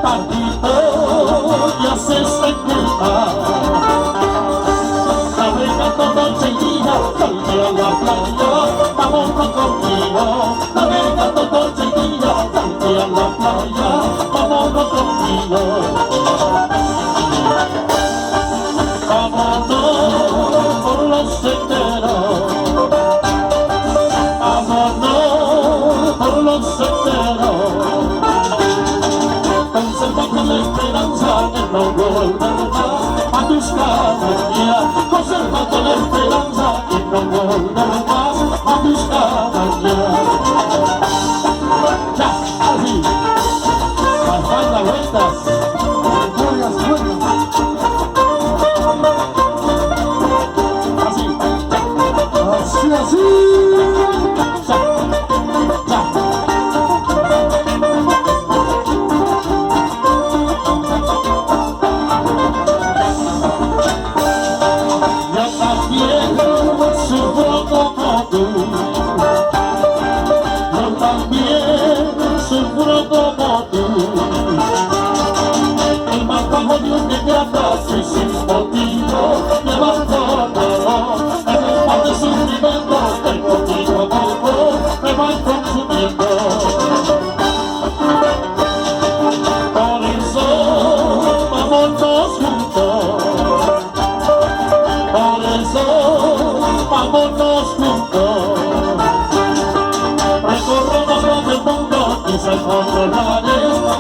Paquito, ya se culpa. Navegando noche y día, salí a la playa, vamos conmigo. Navegando noche y día, salí a la playa, vámonos conmigo. Vámonos por los senderos, vámonos por los senderos, pensando con la esperanza de no volver más a tus caballerías, conservando la esperanza de no volver más a tus caballerías. Ya, así, para dar vueltas, buenas, buenas. Así, así. Ya, ya. Yo también sufro como tú. Yo también sufro como tú. El más bajo Dios me trata y sin motivo me abandonó. En el mar de sufrimiento que contigo poco me va consumiendo. Por eso vámonos juntos. Por eso vámonos juntos. Recorramos el mundo y se encontrarás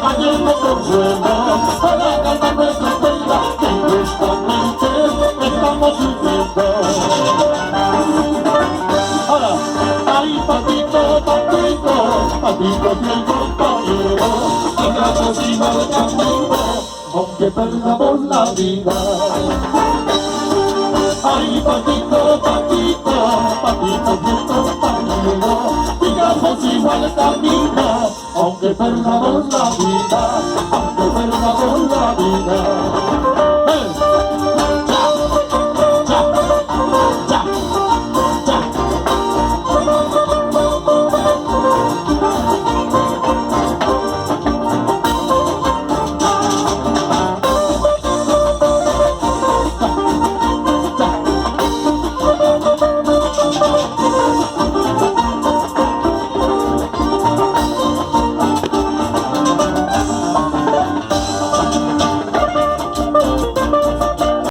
hallando consuelo para calmar nuestra pena que injustamente estamos sufriendo. Ahora, ahí Patito, Patito, Patito fiel compañero, hagamos y mal camino, aunque perdamos la vida. Ay, Patito, Patito, Patito fiel compañero, sigamos igual el camino, aunque perdamos la vida, aunque perdamos la vida.